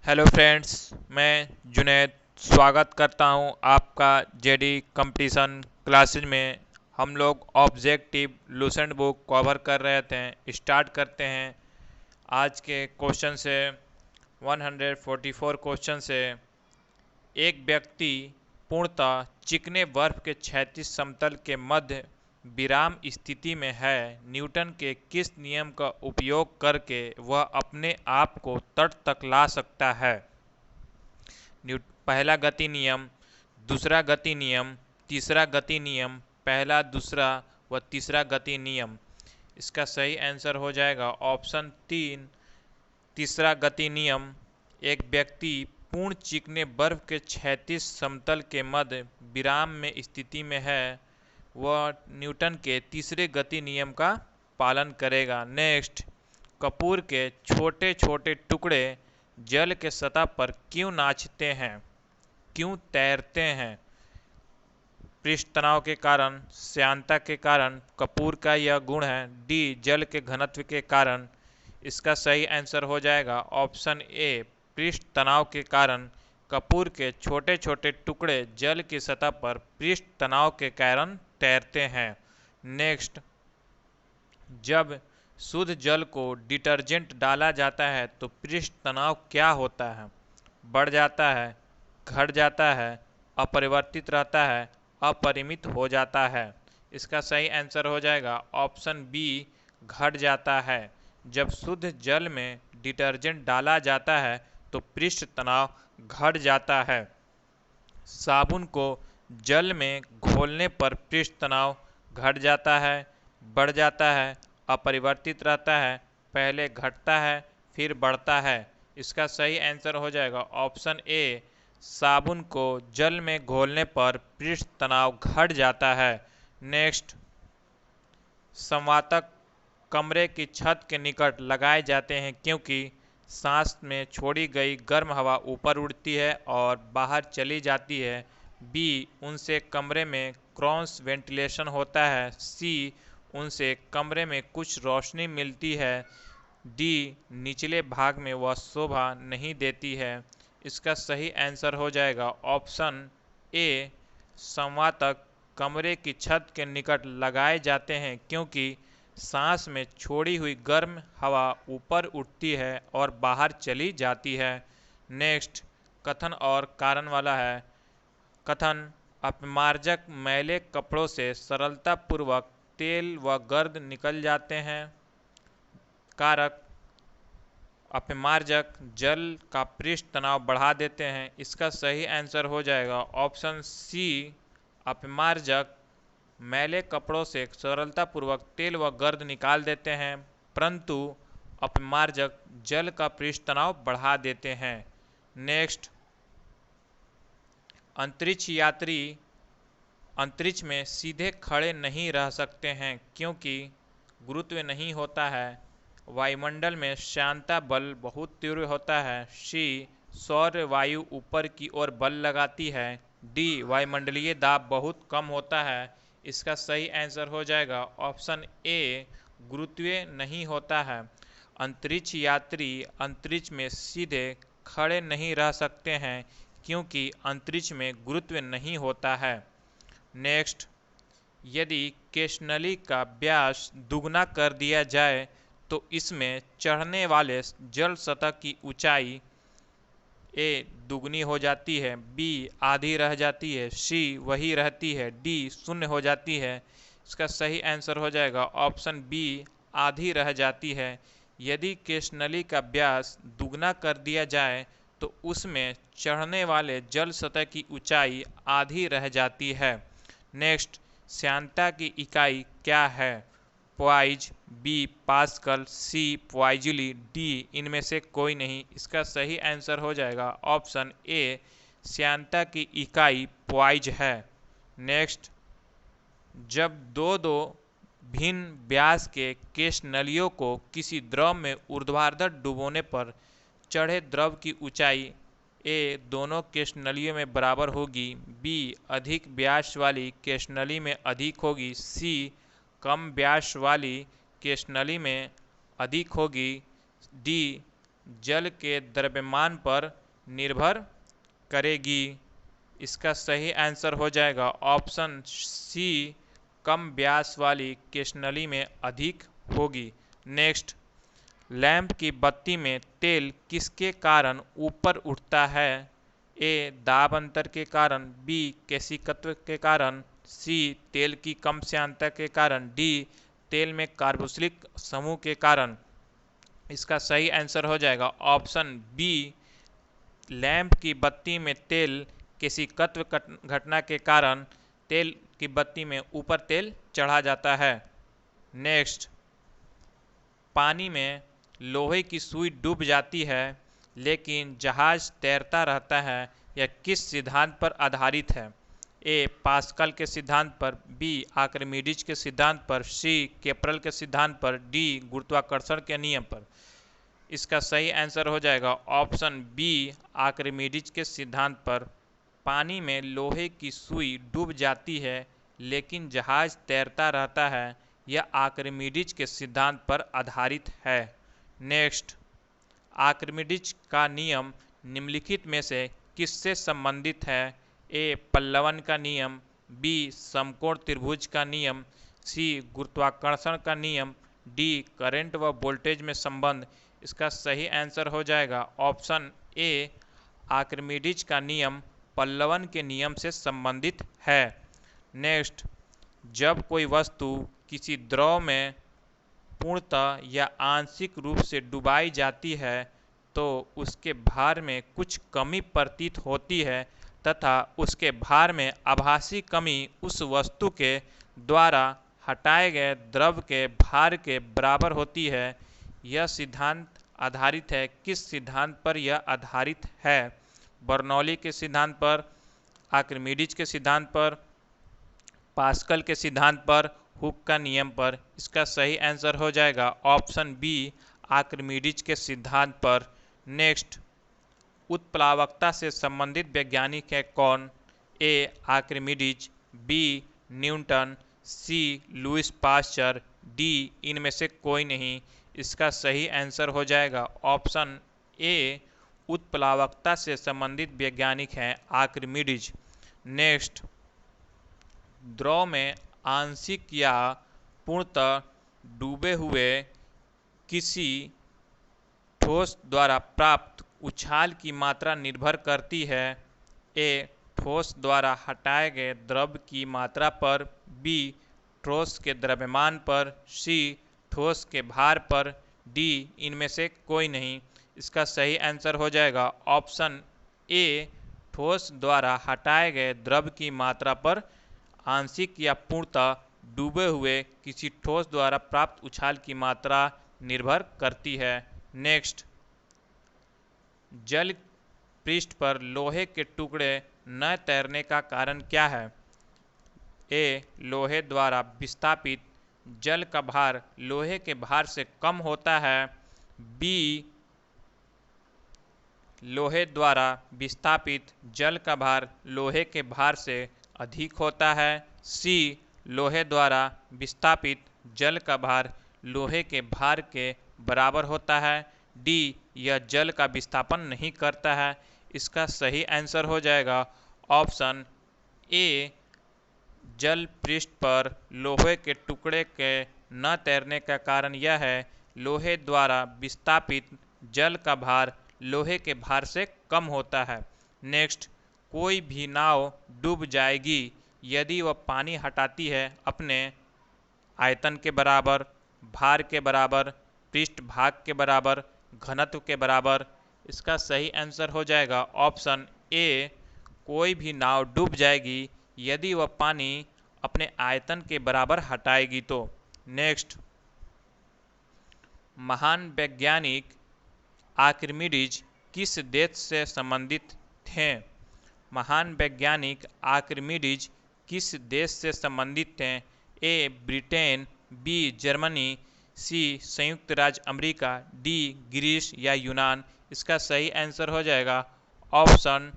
Hello friends, मैं जुनैद स्वागत करता हूं आपका जेडी कंपटीशन क्लासेज में। हम लोग ऑब्जेक्टिव लूसेंट बुक कवर कर रहे थे। स्टार्ट करते हैं आज के क्वेश्चन से। 144 क्वेश्चन से। एक व्यक्ति पूर्णतः चिकने बर्फ के क्षैतिज समतल के मध्य विराम स्थिति में है। न्यूटन के किस नियम का उपयोग करके वह अपने आप को तट तक ला सकता है? पहला गति नियम, दूसरा गति नियम, तीसरा गति नियम, पहला, दूसरा व तीसरा गति नियम। इसका सही आंसर हो जाएगा ऑप्शन 3, तीसरा गति नियम। एक व्यक्ति पूर्ण चिकने बर्फ के क्षैतिज समतल के मध्य विराम में स्थिति में है, वह न्यूटन के तीसरे गति नियम का पालन करेगा। नेक्स्ट, कपूर के छोटे छोटे टुकड़े जल के सतह पर क्यों नाचते हैं, क्यों तैरते हैं? पृष्ठ तनाव के कारण, श्यानता के कारण, कपूर का यह गुण है। डी, जल के घनत्व के कारण। इसका सही आंसर हो जाएगा ऑप्शन ए, पृष्ठ तनाव के कारण कपूर के छोटे छोटे टुकड़े जल की सतह पर पृष्ठ तनाव के कारण तैरते हैं। नेक्स्ट, जब शुद्ध जल को डिटर्जेंट डाला जाता है तो पृष्ठ तनाव क्या होता है? बढ़ जाता है, घट जाता है, अपरिवर्तित रहता है, अपरिमित हो जाता है। इसका सही आंसर हो जाएगा ऑप्शन बी, घट जाता है। जब शुद्ध जल में डिटर्जेंट डाला जाता है तो पृष्ठ तनाव घट जाता है। साबुन को जल में घोलने पर पृष्ठ तनाव घट जाता है, बढ़ जाता है, अपरिवर्तित रहता है, पहले घटता है फिर बढ़ता है। इसका सही आंसर हो जाएगा ऑप्शन ए, साबुन को जल में घोलने पर पृष्ठ तनाव घट जाता है। नेक्स्ट, संवातक कमरे की छत के निकट लगाए जाते हैं क्योंकि सांस में छोड़ी गई गर्म हवा ऊपर उड़ती है और बाहर चली जाती है। बी, उनसे कमरे में क्रॉस वेंटिलेशन होता है। सी, उनसे कमरे में कुछ रोशनी मिलती है। डी, निचले भाग में वह शोभा नहीं देती है। इसका सही आंसर हो जाएगा ऑप्शन ए, संवातक कमरे की छत के निकट लगाए जाते हैं क्योंकि सांस में छोड़ी हुई गर्म हवा ऊपर उठती है और बाहर चली जाती है। नेक्स्ट, कथन और कारण वाला है। कथन, अपमार्जक मैले कपड़ों से सरलतापूर्वक तेल व गर्द निकल जाते हैं। कारक, अपमार्जक जल का पृष्ठ तनाव बढ़ा देते हैं। इसका सही आंसर हो जाएगा ऑप्शन सी, अपमार्जक मैले कपड़ों से सरलतापूर्वक तेल व गर्द निकाल देते हैं, परंतु अपमार्जक जल का पृष्ठ तनाव बढ़ा देते हैं। नेक्स्ट, अंतरिक्ष यात्री अंतरिक्ष में सीधे खड़े नहीं रह सकते हैं क्योंकि गुरुत्व नहीं होता है। वायुमंडल में श्यानता बल बहुत तीव्र होता है। सी, सौर वायु ऊपर की ओर बल लगाती है। डी, वायुमंडलीय दाब बहुत कम होता है। इसका सही आंसर हो जाएगा ऑप्शन ए, गुरुत्वीय नहीं होता है। अंतरिक्ष यात्री अंतरिक्ष में सीधे खड़े नहीं रह सकते हैं क्योंकि अंतरिक्ष में गुरुत्व नहीं होता है। नेक्स्ट, यदि केशनली का व्यास दुगना कर दिया जाए तो इसमें चढ़ने वाले जल सतह की ऊंचाई ए, दुगनी हो जाती है। बी, आधी रह जाती है। सी, वही रहती है। डी, शून्य हो जाती है। इसका सही आंसर हो जाएगा ऑप्शन बी, आधी रह जाती है। यदि केशनली का व्यास दुगना कर दिया जाए तो उसमें चढ़ने वाले जल सतह की ऊंचाई आधी रह जाती है। नेक्स्ट, श्यानता की इकाई क्या है? पॉइज, बी, पास्कल, सी, पॉइजली, डी, इनमें से कोई नहीं। इसका सही आंसर हो जाएगा ऑप्शन ए, श्यानता की इकाई पॉइज है। नेक्स्ट, जब दो दो भिन्न व्यास के केश नलियों को किसी द्रव में ऊर्ध्वाधर डुबोने पर चढ़े द्रव की ऊंचाई ए, दोनों केशनलियों में बराबर होगी। बी, अधिक व्यास वाली केशनली में अधिक होगी। सी, कम व्यास वाली केशनली में अधिक होगी। डी, जल के द्रव्यमान पर निर्भर करेगी। इसका सही आंसर हो जाएगा ऑप्शन सी, कम व्यास वाली केशनली में अधिक होगी। नेक्स्ट, लैंप की बत्ती में तेल किसके कारण ऊपर उठता है? ए दाब अंतर के कारण, बी केशिकत्व के कारण, सी तेल की कम श्यानता के कारण, डी तेल में कार्बोक्सिलिक समूह के कारण। इसका सही आंसर हो जाएगा ऑप्शन बी, लैंप की बत्ती में तेल केशिकत्व घटना के कारण तेल की बत्ती में ऊपर तेल चढ़ा जाता है। नेक्स्ट, पानी में लोहे की सुई डूब जाती है लेकिन जहाज तैरता रहता है, यह किस सिद्धांत पर आधारित है? ए पास्कल के सिद्धांत पर, बी आर्किमिडीज के सिद्धांत पर, सी केपरल के सिद्धांत पर, डी गुरुत्वाकर्षण के नियम पर। इसका सही आंसर हो जाएगा ऑप्शन बी, आर्किमिडीज के सिद्धांत पर। पानी में लोहे की सुई डूब जाती है लेकिन जहाज तैरता रहता है, यह आर्किमिडीज के सिद्धांत पर आधारित है। नेक्स्ट, आर्किमिडीज का नियम निम्नलिखित में से किससे संबंधित है? ए पल्लवन का नियम, बी समकोण त्रिभुज का नियम, सी गुरुत्वाकर्षण का नियम, डी करंट व वोल्टेज में संबंध। इसका सही आंसर हो जाएगा ऑप्शन ए, आर्किमिडीज का नियम पल्लवन के नियम से संबंधित है। नेक्स्ट, जब कोई वस्तु किसी द्रव में पूर्णतः या आंशिक रूप से डुबाई जाती है तो उसके भार में कुछ कमी प्रतीत होती है तथा उसके भार में आभासी कमी उस वस्तु के द्वारा हटाए गए द्रव के भार के बराबर होती है। यह सिद्धांत आधारित है, किस सिद्धांत पर यह आधारित है? बर्नौली के सिद्धांत पर, आर्किमिडीज के सिद्धांत पर, पास्कल के सिद्धांत पर, हुक का नियम पर। इसका सही आंसर हो जाएगा ऑप्शन बी, आर्किमिडीज के सिद्धांत पर। नेक्स्ट, उत्प्लावकता से संबंधित वैज्ञानिक है कौन? ए आर्किमिडीज, बी न्यूटन, सी लुईस पास्चर, डी इनमें से कोई नहीं। इसका सही आंसर हो जाएगा ऑप्शन ए, उत्प्लावकता से संबंधित वैज्ञानिक हैं आर्किमिडीज। नेक्स्ट, द्रव में आंशिक या पूर्णतः डूबे हुए किसी ठोस द्वारा प्राप्त उछाल की मात्रा निर्भर करती है? ए ठोस द्वारा हटाए गए द्रव की मात्रा पर, बी ठोस के द्रव्यमान पर, सी ठोस के भार पर, डी इनमें से कोई नहीं। इसका सही आंसर हो जाएगा ऑप्शन ए, ठोस द्वारा हटाए गए द्रव की मात्रा पर आंशिक या पूर्णतः डूबे हुए किसी ठोस द्वारा प्राप्त उछाल की मात्रा निर्भर करती है। नेक्स्ट, जल पृष्ठ पर लोहे के टुकड़े न तैरने का कारण क्या है? ए लोहे द्वारा विस्थापित जल का भार लोहे के भार से कम होता है, बी लोहे द्वारा विस्थापित जल का भार लोहे के भार से अधिक होता है, सी लोहे द्वारा विस्थापित जल का भार लोहे के भार के बराबर होता है, डी यह जल का विस्थापन नहीं करता है। इसका सही आंसर हो जाएगा ऑप्शन ए, जल पृष्ठ पर लोहे के टुकड़े के न तैरने का कारण यह है, लोहे द्वारा विस्थापित जल का भार लोहे के भार से कम होता है। नेक्स्ट, कोई भी नाव डूब जाएगी यदि वह पानी हटाती है अपने आयतन के बराबर, भार के बराबर, पृष्ठ भाग के बराबर, घनत्व के बराबर। इसका सही आंसर हो जाएगा ऑप्शन ए, कोई भी नाव डूब जाएगी यदि वह पानी अपने आयतन के बराबर हटाएगी तो। नेक्स्ट, महान वैज्ञानिक आर्किमिडीज किस देश से संबंधित थे? महान वैज्ञानिक आर्किमिडीज किस देश से संबंधित थे? ए ब्रिटेन, बी जर्मनी, सी संयुक्त राज्य अमेरिका, डी ग्रीस या यूनान। इसका सही आंसर हो जाएगा ऑप्शन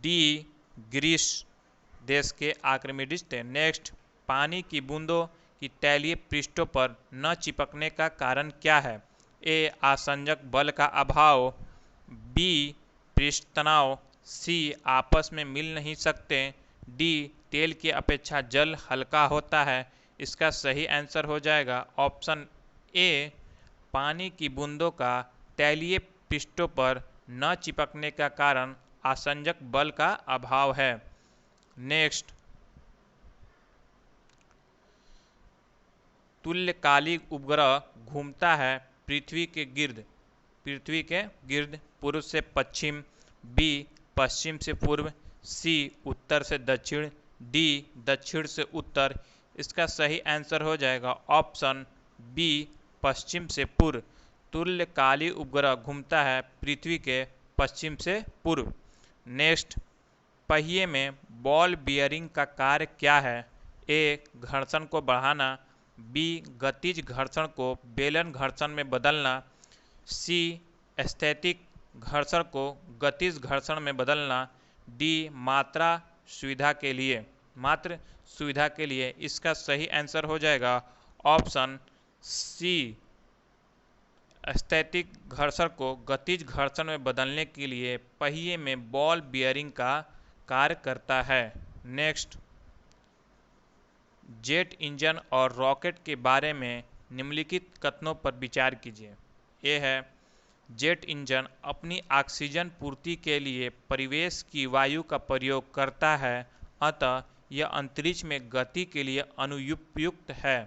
डी, ग्रीस देश के आर्किमिडीज थे। नेक्स्ट, पानी की बूंदों की तैलीय पृष्ठों पर न चिपकने का कारण क्या है? ए आसंजक बल का अभाव, बी पृष्ठ तनाव, सी आपस में मिल नहीं सकते, डी तेल की अपेक्षा जल हल्का होता है। इसका सही आंसर हो जाएगा ऑप्शन ए, पानी की बूंदों का तैलीय पृष्ठों पर न चिपकने का कारण आसंजक बल का अभाव है। नेक्स्ट, तुल्यकालिक उपग्रह घूमता है पृथ्वी के गिर्द पूर्व से पश्चिम, बी पश्चिम से पूर्व, सी उत्तर से दक्षिण, डी दक्षिण से उत्तर। इसका सही आंसर हो जाएगा ऑप्शन बी, पश्चिम से पूर्व। तुल्यकालिक उपग्रह घूमता है पृथ्वी के पश्चिम से पूर्व। नेक्स्ट, पहिए में बॉल बियरिंग का कार्य क्या है? ए घर्षण को बढ़ाना, बी गतिज घर्षण को बेलन घर्षण में बदलना, सी स्थैतिक घर्षण को गतिज घर्षण में बदलना, डी मात्र सुविधा के लिए। इसका सही आंसर हो जाएगा ऑप्शन सी, स्थैतिक घर्षण को गतिज घर्षण में बदलने के लिए पहिए में बॉल बियरिंग का कार्य करता है। नेक्स्ट, जेट इंजन और रॉकेट के बारे में निम्नलिखित कथनों पर विचार कीजिए। ये है, जेट इंजन अपनी ऑक्सीजन पूर्ति के लिए परिवेश की वायु का प्रयोग करता है, अतः यह अंतरिक्ष में गति के लिए अनुपयुक्त है।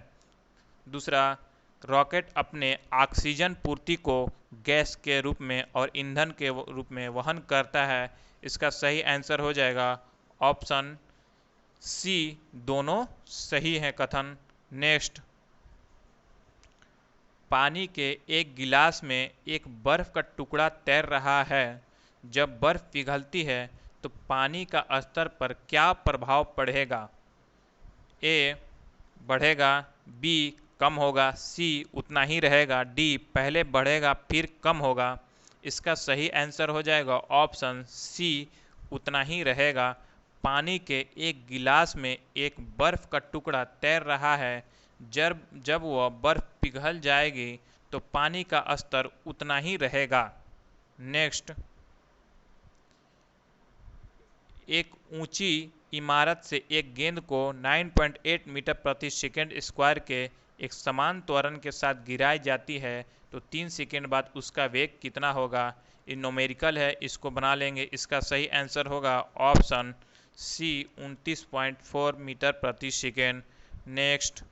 दूसरा, रॉकेट अपने ऑक्सीजन पूर्ति को गैस के रूप में और ईंधन के रूप में वहन करता है। इसका सही आंसर हो जाएगा ऑप्शन सी, दोनों सही है कथन। नेक्स्ट, पानी के एक गिलास में एक बर्फ का टुकड़ा तैर रहा है। जब बर्फ पिघलती है तो पानी का स्तर पर क्या प्रभाव पड़ेगा? ए बढ़ेगा, बी कम होगा, सी उतना ही रहेगा, डी पहले बढ़ेगा फिर कम होगा। इसका सही आंसर हो जाएगा ऑप्शन सी, उतना ही रहेगा। पानी के एक गिलास में एक बर्फ का टुकड़ा तैर रहा है। जब वह बर्फ पिघल जाएगी तो पानी का स्तर उतना ही रहेगा। नेक्स्ट, एक ऊंची इमारत से एक गेंद को 9.8 मीटर प्रति सेकंड स्क्वायर के एक समान त्वरण के साथ गिराई जाती है तो 3 सेकंड बाद उसका वेग कितना होगा? ये न्यूमेरिकल है, इसको बना लेंगे। इसका सही आंसर होगा ऑप्शन सी, 29.4 मीटर प्रति सेकेंड। नेक्स्ट,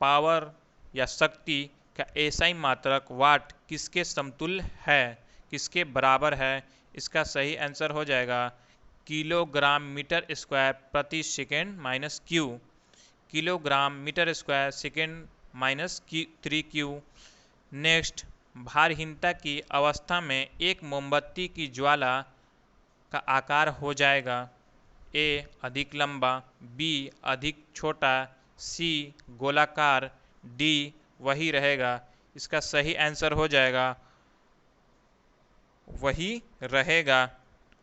पावर या शक्ति का एसआई मात्रक वाट किसके समतुल्य है, किसके बराबर है? इसका सही आंसर हो जाएगा किलोग्राम मीटर स्क्वायर प्रति second minus Q. Kilogram metre square second minus 3Q। Next, भारहीनता की अवस्था में एक मोमबत्ती की ज्वाला का आकार हो जाएगा। ए अधिक लंबा, बी अधिक छोटा, सी गोलाकार, डी वही रहेगा। इसका सही आंसर हो जाएगा वही रहेगा।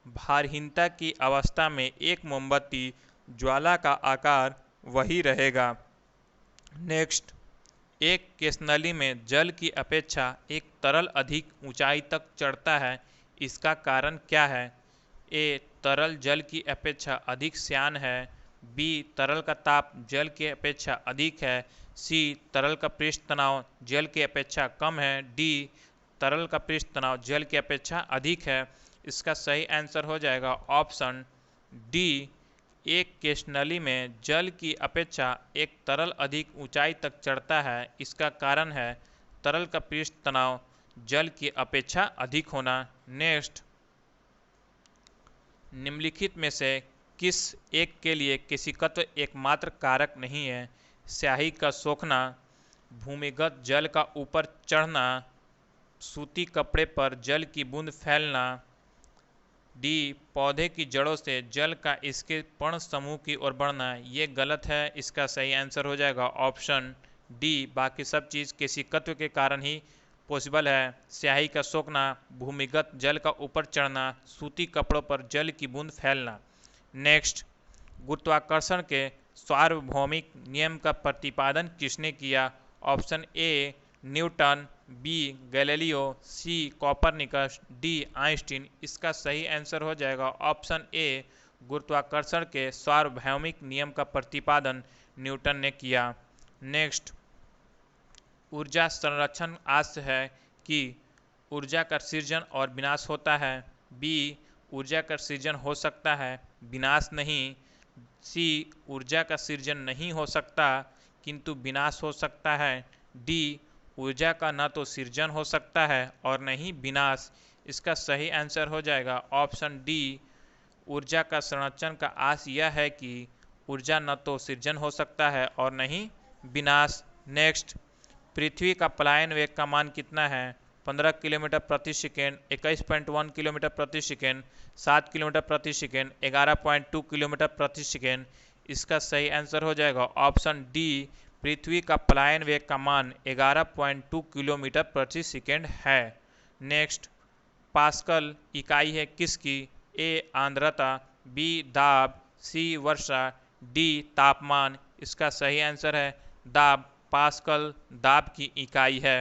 भारहीनता की अवस्था में एक मोमबत्ती ज्वाला का आकार वही रहेगा। नेक्स्ट, एक केशनली में जल की अपेक्षा एक तरल अधिक ऊंचाई तक चढ़ता है, इसका कारण क्या है? ए तरल जल की अपेक्षा अधिक श्यान है, बी तरल का ताप जल की अपेक्षा अधिक है, सी तरल का पृष्ठ तनाव जल की अपेक्षा कम है, डी तरल का पृष्ठ तनाव जल की अपेक्षा अधिक है। इसका सही आंसर हो जाएगा ऑप्शन डी, एक केशनली में जल की अपेक्षा एक तरल अधिक ऊंचाई तक चढ़ता है, इसका कारण है तरल का पृष्ठ तनाव जल की अपेक्षा अधिक होना। नेक्स्ट, निम्नलिखित में से किस एक के लिए केशिकत्व एकमात्र कारक नहीं है? स्याही का सोखना, भूमिगत जल का ऊपर चढ़ना, सूती कपड़े पर जल की बूंद फैलना, डी पौधे की जड़ों से जल का इसके पर्ण समूह की ओर बढ़ना। ये गलत है, इसका सही आंसर हो जाएगा ऑप्शन डी, बाकी सब चीज़ केशिकत्व के कारण ही पॉसिबल है। स्याही का सोखना, भूमिगत जल का ऊपर चढ़ना, सूती कपड़ों पर जल की बूंद फैलना। नेक्स्ट, गुरुत्वाकर्षण के सार्वभौमिक नियम का प्रतिपादन किसने किया option A Newton, B Galileo, C Copernicus, D Einstein. इसका सही आंसर हो जाएगा ऑप्शन ए, गुरुत्वाकर्षण के सार्वभौमिक नियम का प्रतिपादन न्यूटन ने किया। नेक्स्ट, ऊर्जा संरक्षण आस्य है कि ऊर्जा का सृजन और विनाश होता है, बी ऊर्जा का सृजन हो सकता है विनाश नहीं, सी ऊर्जा का सृजन नहीं हो सकता किंतु विनाश हो सकता है, डी ऊर्जा का न तो सृजन हो सकता है और न ही विनाश। इसका सही आंसर हो जाएगा ऑप्शन डी, ऊर्जा का संरक्षण का आशय यह है कि ऊर्जा न तो सृजन हो सकता है और न ही विनाश। नेक्स्ट, पृथ्वी का पलायन वेग का मान कितना है? 15 किलोमीटर प्रति सेकेंड, 21.1 किलोमीटर प्रति सेकेंड, 7 किलोमीटर प्रति सेकेंड, 11.2 किलोमीटर प्रति सेकेंड। इसका सही आंसर हो जाएगा ऑप्शन डी, पृथ्वी का पलायन वेग का मान 11.2 किलोमीटर प्रति सेकेंड है। नेक्स्ट, पास्कल इकाई है किसकी? ए आर्द्रता, बी दाब, सी वर्षा, डी तापमान। इसका सही आंसर है दाब, पास्कल दाब की इकाई है।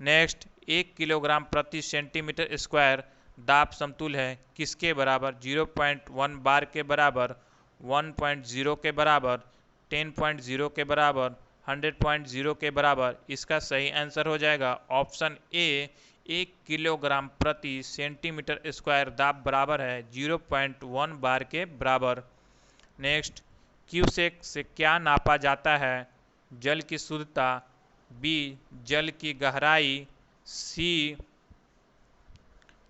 नेक्स्ट, 1 किलोग्राम प्रति सेंटीमीटर स्क्वायर दाब समतुल्य है किसके बराबर? 0.1 बार के बराबर, 1.0 के बराबर, 10.0 के बराबर, 100.0 के बराबर। इसका सही आंसर हो जाएगा ऑप्शन ए, 1 किलोग्राम प्रति सेंटीमीटर स्क्वायर दाब बराबर है 0.1 बार के बराबर। नेक्स्ट, क्यूसेक से क्या नापा जाता है? जल की शुद्धता, बी जल की गहराई, सी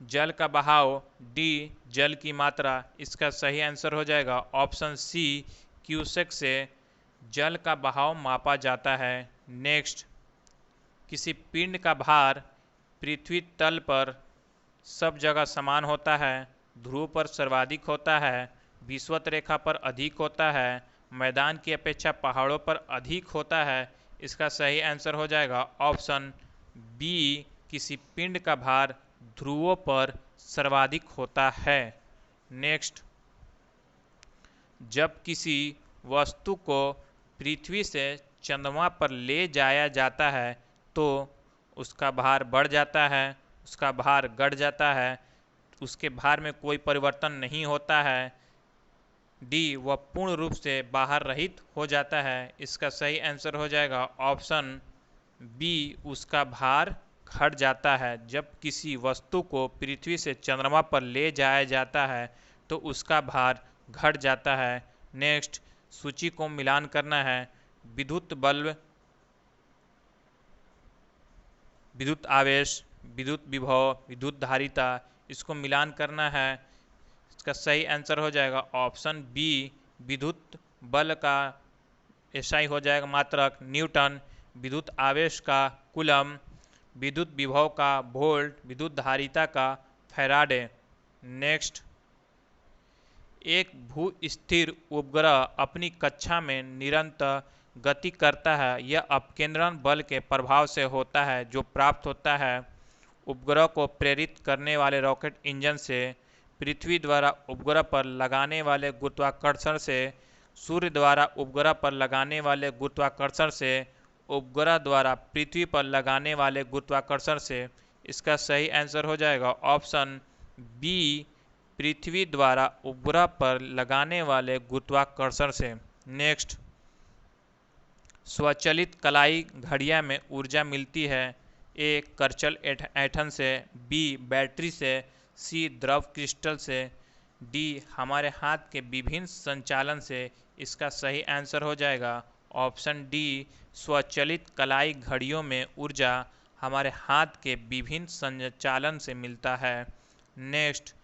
जल का बहाव, डी जल की मात्रा। इसका सही आंसर हो जाएगा ऑप्शन सी, क्यूसेक से जल का बहाव मापा जाता है। नेक्स्ट, किसी पिंड का भार पृथ्वी तल पर सब जगह समान होता है, ध्रुव पर सर्वाधिक होता है, विषुवत रेखा पर अधिक होता है, मैदान की अपेक्षा पहाड़ों पर अधिक होता है। इसका सही आंसर हो जाएगा ऑप्शन बी, किसी पिंड का भार ध्रुवों पर सर्वाधिक होता है। नेक्स्ट, जब किसी वस्तु को पृथ्वी से चंद्रमा पर ले जाया जाता है तो उसका भार बढ़ जाता है, उसका भार घट जाता है, उसके भार में कोई परिवर्तन नहीं होता है, डी वह पूर्ण रूप से बाहर रहित हो जाता है। इसका सही आंसर हो जाएगा ऑप्शन बी, उसका भार घट जाता है। जब किसी वस्तु को पृथ्वी से चंद्रमा पर ले जाया जाता है तो उसका भार घट जाता है। नेक्स्ट, सूची को मिलान करना है। विद्युत बल्ब, विद्युत आवेश, विद्युत विभव, विद्युत धारिता, इसको मिलान करना है। इसका सही आंसर हो जाएगा ऑप्शन बी, विद्युत बल का एसआई हो जाएगा मात्रक न्यूटन, विद्युत आवेश का कूलम, विद्युत विभव का वोल्ट, विद्युत धारिता का फैराडे। नेक्स्ट, एक भू स्थिर उपग्रह अपनी कक्षा में निरंतर गति करता है। यह अपकेंद्रण बल के प्रभाव से होता है जो प्राप्त होता है उपग्रह को प्रेरित करने वाले रॉकेट इंजन से, पृथ्वी द्वारा उपग्रह पर लगाने वाले गुरुत्वाकर्षण से, सूर्य द्वारा उपग्रह पर लगाने वाले गुरुत्वाकर्षण से, उपग्रह द्वारा पृथ्वी पर लगाने वाले गुरुत्वाकर्षण से। इसका सही आंसर हो जाएगा ऑप्शन बी, पृथ्वी द्वारा उपग्रह पर लगाने वाले गुरुत्वाकर्षण से। नेक्स्ट, स्वचालित कलाई घड़ियां में ऊर्जा मिलती है। ए करचल ऐंठन से, बी बैटरी से, सी द्रव क्रिस्टल से, डी हमारे हाथ के विभिन्न संचालन से। इसका सही आंसर हो जाएगा ऑप्शन डी, स्वचालित कलाई घड़ियों में ऊर्जा हमारे हाथ के विभिन्न संचालन से मिलता है। नेक्स्ट,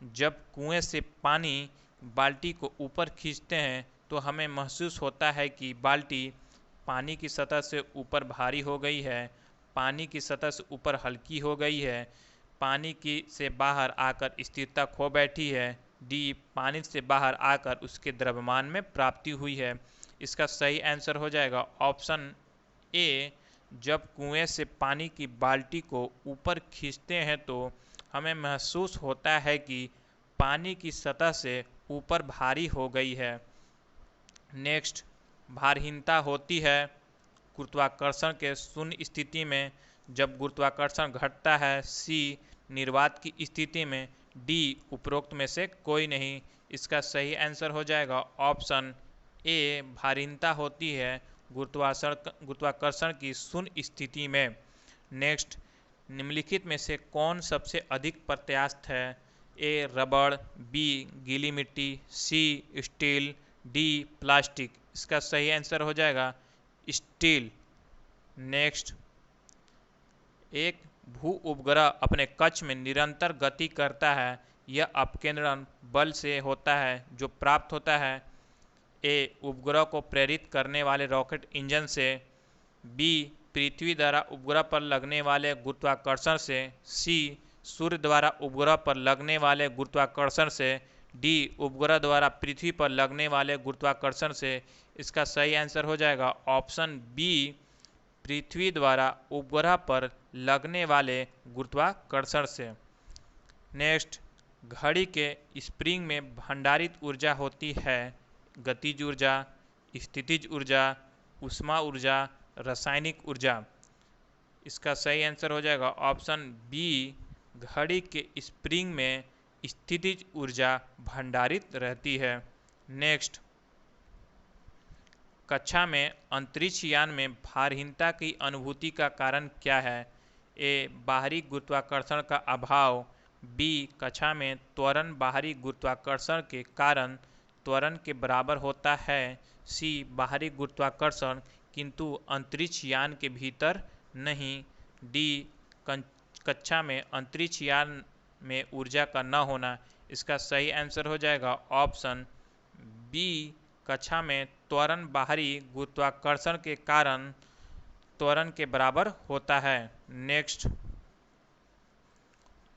जब कुएं से पानी बाल्टी को ऊपर खींचते हैं तो हमें महसूस होता है कि बाल्टी पानी की सतह से ऊपर भारी हो गई है, पानी की सतह से ऊपर हल्की हो गई है, पानी की से बाहर आकर स्थिरता खो बैठी है, डी पानी से बाहर आकर उसके द्रव्यमान में प्राप्ति हुई है। इसका सही आंसर हो जाएगा ऑप्शन ए, जब कुएं से पानी की बाल्टी को ऊपर खींचते हैं तो हमें महसूस होता है कि पानी की सतह से ऊपर भारी हो गई है। नेक्स्ट, भारहीनता होती है गुरुत्वाकर्षण के शून्य स्थिति में, जब गुरुत्वाकर्षण घटता है, सी निर्वात की स्थिति में, डी उपरोक्त में से कोई नहीं। इसका सही आंसर हो जाएगा ऑप्शन ए, भारीनता होती है गुरुत्वाकर्षण की शून्य स्थिति में। नेक्स्ट, निम्नलिखित में से कौन सबसे अधिक प्रत्यास्थ है? ए रबड़, बी गीली मिट्टी, सी स्टील, डी प्लास्टिक। इसका सही आंसर हो जाएगा स्टील। नेक्स्ट, एक भू उपग्रह अपने कक्ष में निरंतर गति करता है, यह अपकेंद्रण बल से होता है जो प्राप्त होता है ए उपग्रह को प्रेरित करने वाले रॉकेट इंजन से, बी पृथ्वी द्वारा उपग्रह पर लगने वाले गुरुत्वाकर्षण से, सी सूर्य द्वारा उपग्रह पर लगने वाले गुरुत्वाकर्षण से, डी उपग्रह द्वारा पृथ्वी पर लगने वाले गुरुत्वाकर्षण से। इसका सही आंसर हो जाएगा ऑप्शन बी, पृथ्वी द्वारा उपग्रह पर लगने वाले गुरुत्वाकर्षण से। नेक्स्ट, घड़ी के स्प्रिंग में भंडारित ऊर्जा होती है गतिज ऊर्जा, स्थितिज ऊर्जा, ऊष्मा ऊर्जा, रासायनिक ऊर्जा। इसका सही आंसर हो जाएगा ऑप्शन बी, घड़ी के स्प्रिंग में स्थितिज ऊर्जा भंडारित रहती है। नेक्स्ट, कक्षा में अंतरिक्ष यान में भारहीनता की अनुभूति का कारण क्या है? ए बाहरी गुरुत्वाकर्षण का अभाव, बी कक्षा में त्वरण बाहरी गुरुत्वाकर्षण के कारण त्वरण के बराबर होता है, सी बाहरी गुरुत्वाकर्षण किंतु अंतरिक्ष यान के भीतर नहीं, डी कक्षा में अंतरिक्ष यान में ऊर्जा का न होना। इसका सही आंसर हो जाएगा ऑप्शन बी, कक्षा में त्वरण बाहरी गुरुत्वाकर्षण के कारण त्वरण के बराबर होता है। नेक्स्ट,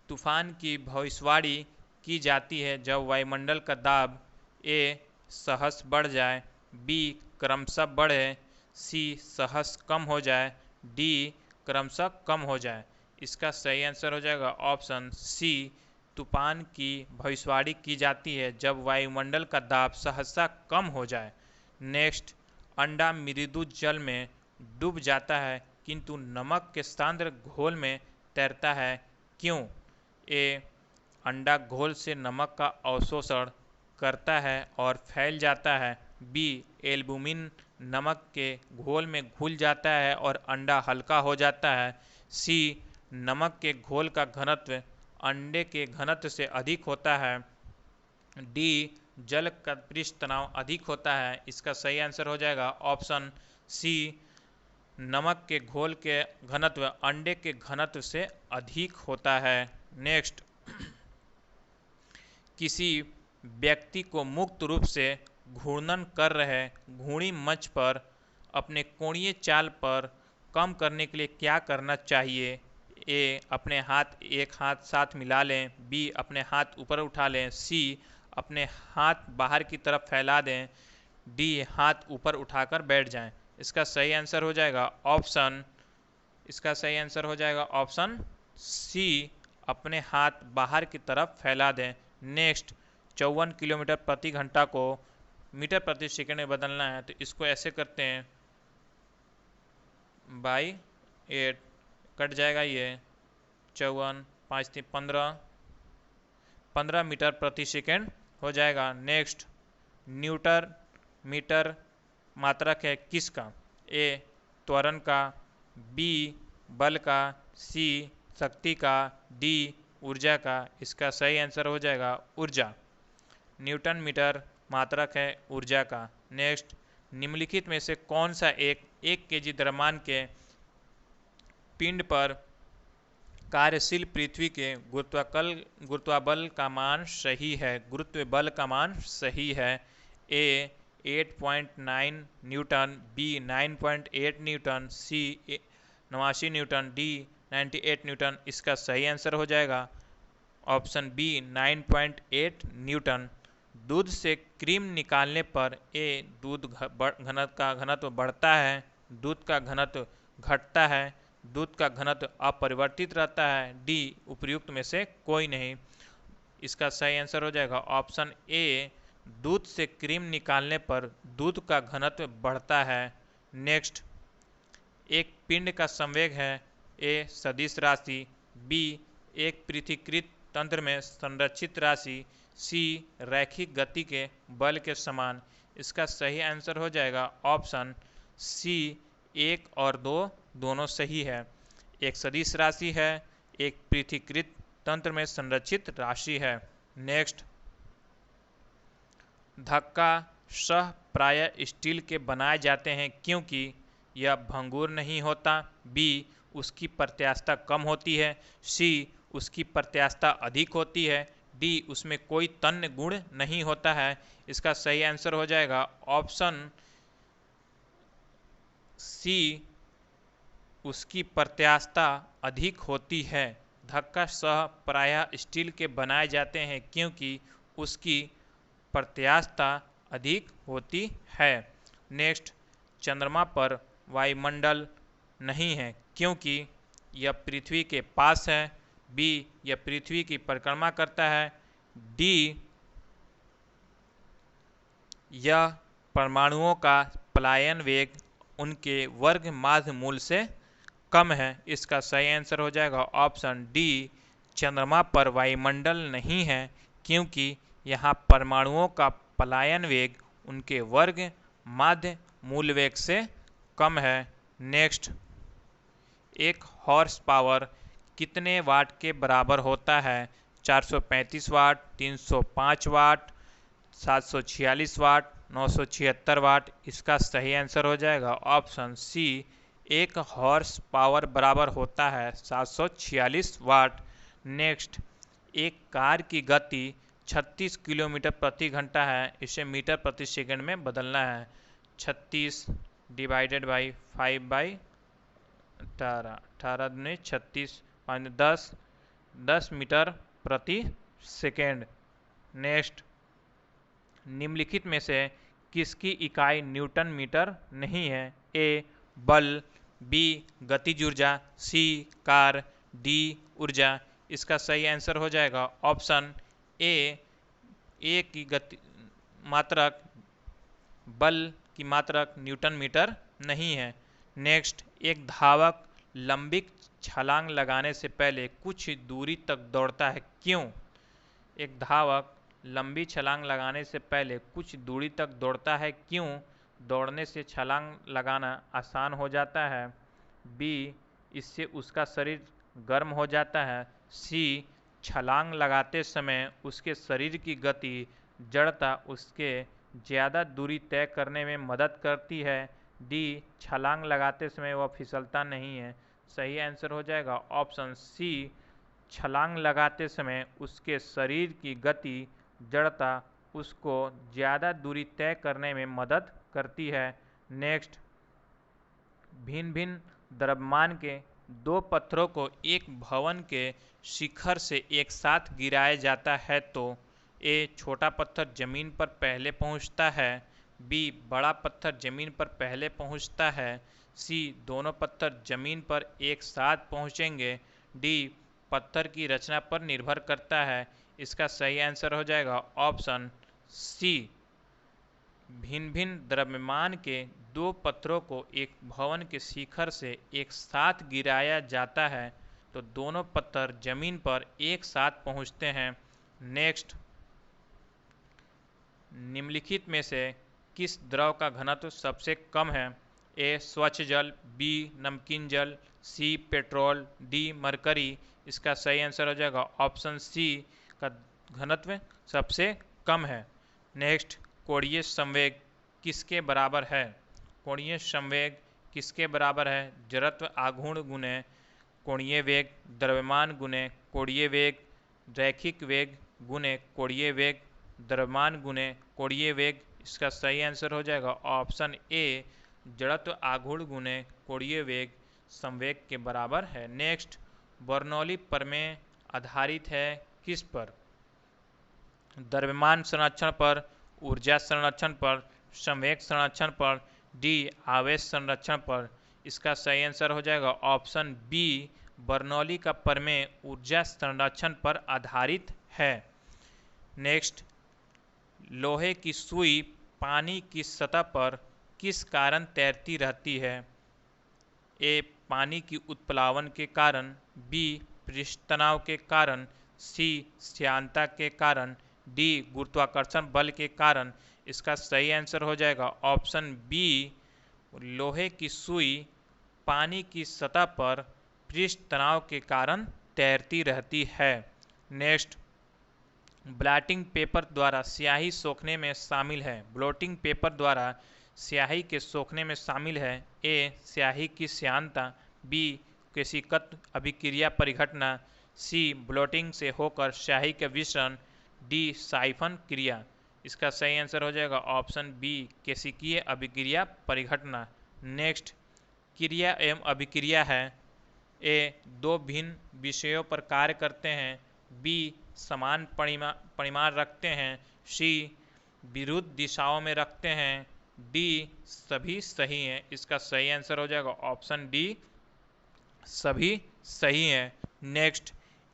तूफान की भविष्यवाणी की जाती है जब वायुमंडल का दाब ए सहस बढ़ जाए, बी क्रमशः बढ़े, सी सहस कम हो जाए, डी क्रमशः कम हो जाए। इसका सही आंसर हो जाएगा ऑप्शन सी, तूफान की भविष्यवाणी की जाती है जब वायुमंडल का दाब सहसा कम हो जाए। नेक्स्ट, अंडा मृदु जल में डूब जाता है किंतु नमक के सांद्र घोल में तैरता है, क्यों? ए अंडा घोल से नमक का अवशोषण करता है और फैल जाता है, बी एल्बुमिन नमक के घोल में घुल जाता है और अंडा हल्का हो जाता है, सी नमक के घोल का घनत्व अंडे के घनत्व से अधिक होता है, डी जल का पृष्ठ तनाव अधिक होता है। इसका सही आंसर हो जाएगा ऑप्शन सी, नमक के घोल के घनत्व अंडे के घनत्व से अधिक होता है। नेक्स्ट, किसी व्यक्ति को मुक्त रूप से घूर्णन कर रहे घूर्णी मंच पर अपने कोणीय चाल पर कम करने के लिए क्या करना चाहिए? ए अपने हाथ एक हाथ साथ मिला लें, बी अपने हाथ ऊपर उठा लें, सी अपने हाथ बाहर की तरफ फैला दें, डी हाथ ऊपर उठाकर बैठ जाएं। इसका सही आंसर हो जाएगा ऑप्शन सी, अपने हाथ बाहर की तरफ फैला दें। नेक्स्ट, 54 किलोमीटर प्रति घंटा को मीटर प्रति सेकंड में बदलना है, तो इसको ऐसे करते हैं बाई 8, कट जाएगा ये 54, 5 3 15 मीटर प्रति सेकंड हो जाएगा। नेक्स्ट, न्यूटन मीटर मात्रक है किसका? ए त्वरण का, बी बल का, सी शक्ति का, डी ऊर्जा का। इसका सही आंसर हो जाएगा ऊर्जा। न्यूटन मीटर मात्रक है ऊर्जा का। नेक्स्ट, निम्नलिखित में से कौन सा एक 1 केजी द्रव्यमान के पिंड पर कार्यशील पृथ्वी के गुरुत्वबल का मान सही है? गुरुत्व बल का मान सही है। ए 8.9 न्यूटन, बी 9.8 न्यूटन, सी 89 न्यूटन, डी 98 न्यूटन। इसका सही आंसर हो जाएगा ऑप्शन बी 9.8 न्यूटन। दूध से क्रीम निकालने पर ए दूध का घनत्व बढ़ता है, दूध का घनत्व घटता है, दूध का घनत्व अपरिवर्तित रहता है, डी उपर्युक्त में से कोई नहीं। इसका सही आंसर हो जाएगा ऑप्शन ए, दूध से क्रीम निकालने पर दूध का घनत्व बढ़ता है। नेक्स्ट, एक पिंड का संवेग है, ए सदिश राशि, बी एक पृथ्वीकृत तंत्र में संरक्षित राशि, सी रैखिक गति के बल के समान। इसका सही आंसर हो जाएगा ऑप्शन सी, एक और दो दोनों सही है। एक सदिश राशि है, एक पृथ्वीकृत तंत्र में संरक्षित राशि है। नेक्स्ट, धक्का सह प्राय स्टील के बनाए जाते हैं क्योंकि यह भंगुर नहीं होता, बी उसकी प्रत्यास्थता कम होती है, सी उसकी प्रत्यास्थता अधिक होती है, डी उसमें कोई तन्य गुण नहीं होता है। इसका सही आंसर हो जाएगा ऑप्शन सी, उसकी प्रत्यास्थता अधिक होती है। धक्का सह प्रायः स्टील के बनाए जाते हैं क्योंकि उसकी प्रत्यास्थता अधिक होती है। नेक्स्ट, चंद्रमा पर वायुमंडल नहीं है क्योंकि यह पृथ्वी के पास है, बी यह पृथ्वी की परिक्रमा करता है, डी यह परमाणुओं का पलायन वेग उनके वर्ग माध्य मूल से कम है। इसका सही आंसर हो जाएगा ऑप्शन डी, चंद्रमा पर वायुमंडल नहीं है क्योंकि यहाँ परमाणुओं का पलायन वेग उनके वर्ग माध्य मूल वेग से कम है। नेक्स्ट, एक हॉर्स पावर कितने वाट के बराबर होता है? 435 वाट, 305 वाट, 746 वाट, 976 वाट। इसका सही आंसर हो जाएगा ऑप्शन सी, एक हॉर्स पावर बराबर होता है 746 वाट। नेक्स्ट, एक कार की गति 36 किलोमीटर प्रति घंटा है, इसे मीटर प्रति सेकंड में बदलना है। 36 डिवाइडेड बाई 5/18, 18 दूनी 36, 5 10 मीटर प्रति सेकेंड। नेक्स्ट, निम्नलिखित में से किसकी इकाई न्यूटन मीटर नहीं है? ए बल, बी गतिज ऊर्जा, सी कार, डी ऊर्जा। इसका सही आंसर हो जाएगा ऑप्शन ए की गति मात्रक, बल की मात्रक न्यूटन मीटर नहीं है। नेक्स्ट, एक धावक लंबी छलांग लगाने से पहले कुछ दूरी तक दौड़ता है क्यों? एक धावक लंबी छलांग लगाने से पहले कुछ दूरी तक दौड़ता है क्यों? दौड़ने से छलांग लगाना आसान हो जाता है, बी इससे उसका शरीर गर्म हो जाता है, सी छलांग लगाते समय उसके शरीर की गति जड़ता उसके ज़्यादा दूरी तय करने में मदद करती है, डी छलांग लगाते समय वह फिसलता नहीं है। सही आंसर हो जाएगा ऑप्शन सी, छलांग लगाते समय उसके शरीर की गति जड़ता उसको ज़्यादा दूरी तय करने में मदद करती है। नेक्स्ट, भिन्न भिन्न द्रव्यमान के दो पत्थरों को एक भवन के शिखर से एक साथ गिराया जाता है तो ए छोटा पत्थर जमीन पर पहले पहुंचता है, बी बड़ा पत्थर जमीन पर पहले पहुंचता है, सी दोनों पत्थर जमीन पर एक साथ पहुंचेंगे, डी पत्थर की रचना पर निर्भर करता है। इसका सही आंसर हो जाएगा ऑप्शन सी, भिन्न भिन्न द्रव्यमान के दो पत्थरों को एक भवन के शिखर से एक साथ गिराया जाता है तो दोनों पत्थर जमीन पर एक साथ पहुंचते हैं। नेक्स्ट, निम्नलिखित में से किस द्रव का घनत्व सबसे कम है? ए स्वच्छ जल, बी नमकीन जल, सी पेट्रोल, डी मरकरी। इसका सही आंसर हो जाएगा ऑप्शन सी का घनत्व सबसे कम है। नेक्स्ट, कोणीय संवेग किसके बराबर है? कोणीय संवेग किसके बराबर है? जड़त्व आघूर्ण गुने कोणीय वेग, द्रव्यमान गुने कोणीय वेग, रैखिक वेग गुने कोणीय वेग, द्रव्यमान गुने कोणीय वेग। इसका सही आंसर हो जाएगा ऑप्शन ए, जड़त्व आघूर्ण गुने कोणीय वेग संवेग के बराबर है। नेक्स्ट, बर्नौली प्रमेय आधारित है किस पर? द्रव्यमान संरक्षण पर, ऊर्जा संरक्षण पर, संवेग संरक्षण पर, डी आवेश संरक्षण पर। इसका सही आंसर हो जाएगा ऑप्शन बी, बर्नौली का प्रमेय ऊर्जा संरक्षण पर आधारित है। नेक्स्ट, लोहे की सुई पानी की सतह पर किस कारण तैरती रहती है? ए पानी की उत्प्लावन के कारण, बी पृष्ठ तनाव के कारण, सी श्यानता के कारण, डी गुरुत्वाकर्षण बल के कारण। इसका सही आंसर हो जाएगा ऑप्शन बी, लोहे की सुई पानी की सतह पर पृष्ठ तनाव के कारण तैरती रहती है। नेक्स्ट, ब्लॉटिंग पेपर द्वारा स्याही सोखने में शामिल है। ब्लॉटिंग पेपर द्वारा स्याही के सोखने में शामिल है। ए स्याही की श्यानता, बी केशिकत्व अभिक्रिया परिघटना, सी ब्लॉटिंग से होकर स्याही का विसरण, डी साइफन क्रिया। इसका सही आंसर हो जाएगा ऑप्शन बी, केशिकीय अभिक्रिया परिघटना। नेक्स्ट, क्रिया एवं अभिक्रिया है। ए दो भिन्न विषयों पर कार्य करते हैं, बी समान परिमाण रखते हैं, सी विरुद्ध दिशाओं में रखते हैं, डी सभी सही हैं। इसका सही आंसर हो जाएगा ऑप्शन डी, सभी सही हैं। नेक्स्ट,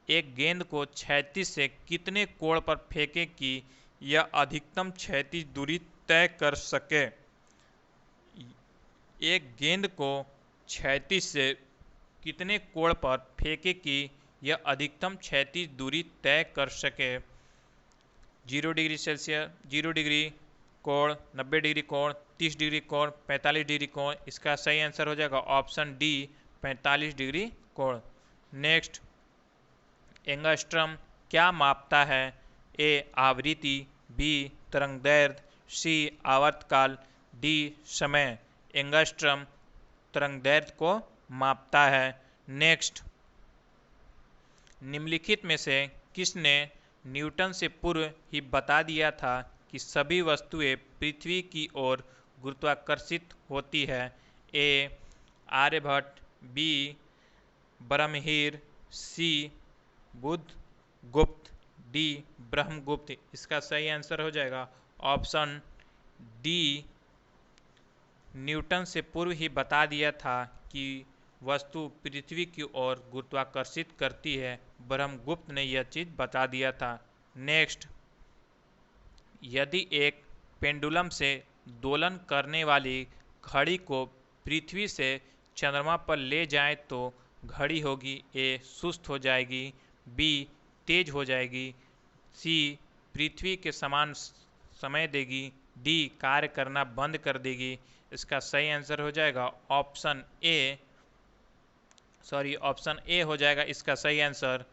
एक गेंद को क्षैतिज से कितने कोण पर फेंके कि यह अधिकतम क्षैतिज दूरी तय कर सके। एक गेंद को क्षैतिज से कितने कोण पर फेंके कि यह अधिकतम क्षैतिज दूरी तय कर सके। 0 डिग्री सेल्सियस, 0 डिग्री कोण, 90 डिग्री कोण, 30 डिग्री कोण, 45 डिग्री कोण। इसका सही आंसर हो जाएगा ऑप्शन डी, 45 डिग्री कोण। नेक्स्ट, एंगस्ट्रम क्या मापता है। ए आवृत्ति, बी तरंगदैर्घ्य, सी आवर्तकाल, डी समय। एंगस्ट्रम तरंगदैर्घ्य को मापता है। नेक्स्ट, निम्नलिखित में से किसने न्यूटन से पूर्व ही बता दिया था कि सभी वस्तुएं पृथ्वी की ओर गुरुत्वाकर्षित होती है। ए आर्यभट्ट, बी ब्रह्महीर, सी बुधगुप्त, डी ब्रह्मगुप्त। इसका सही आंसर हो जाएगा ऑप्शन डी, न्यूटन से पूर्व ही बता दिया था कि वस्तु पृथ्वी की ओर गुरुत्वाकर्षित करती है। ब्रह्मगुप्त ने यह चीज़ बता दिया था। नेक्स्ट, यदि एक पेंडुलम से दोलन करने वाली घड़ी को पृथ्वी से चंद्रमा पर ले जाएं तो घड़ी होगी ए सुस्त हो जाएगी, बी तेज हो जाएगी, सी पृथ्वी के समान समय देगी, डी कार्य करना बंद कर देगी। इसका सही आंसर हो जाएगा ऑप्शन ए, ऑप्शन ए हो जाएगा इसका सही आंसर।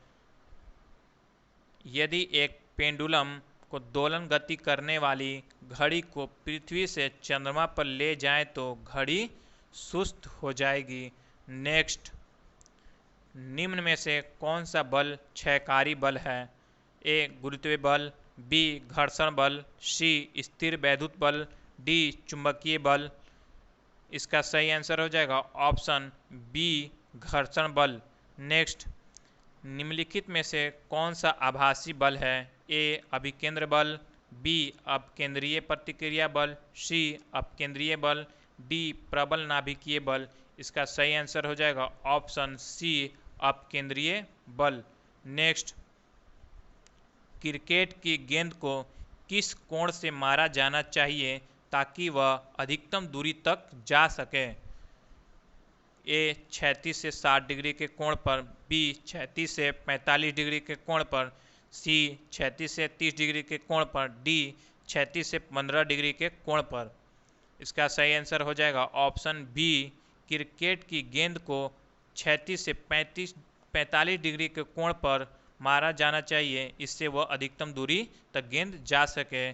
यदि एक पेंडुलम को दोलन गति करने वाली घड़ी को पृथ्वी से चंद्रमा पर ले जाएं तो घड़ी सुस्त हो जाएगी। नेक्स्ट, निम्न में से कौन सा बल क्षयकारी बल है। ए गुरुत्वीय बल, बी घर्षण बल, सी स्थिर वैद्युत बल, डी चुंबकीय बल। इसका सही आंसर हो जाएगा ऑप्शन बी, घर्षण बल। नेक्स्ट, निम्नलिखित में से कौन सा आभासी बल है। ए अभिकेंद्र बल, बी अपकेंद्रीय प्रतिक्रिया बल, सी अपकेंद्रीय बल, डी प्रबल नाभिकीय बल। इसका सही आंसर हो जाएगा ऑप्शन सी, अपकेंद्रीय बल। नेक्स्ट, क्रिकेट की गेंद को किस कोण से मारा जाना चाहिए ताकि वह अधिकतम दूरी तक जा सके। ए क्षैतिज से 60 डिग्री के कोण पर, बी क्षैतिज से 45 डिग्री के कोण पर, सी क्षैतिज से 30 डिग्री के कोण पर, डी क्षैतिज से 15 डिग्री के कोण पर। इसका सही आंसर हो जाएगा ऑप्शन बी, क्रिकेट की गेंद को क्षैतिज से 45 डिग्री के कोण पर मारा जाना चाहिए, इससे वह अधिकतम दूरी तक गेंद जा सके।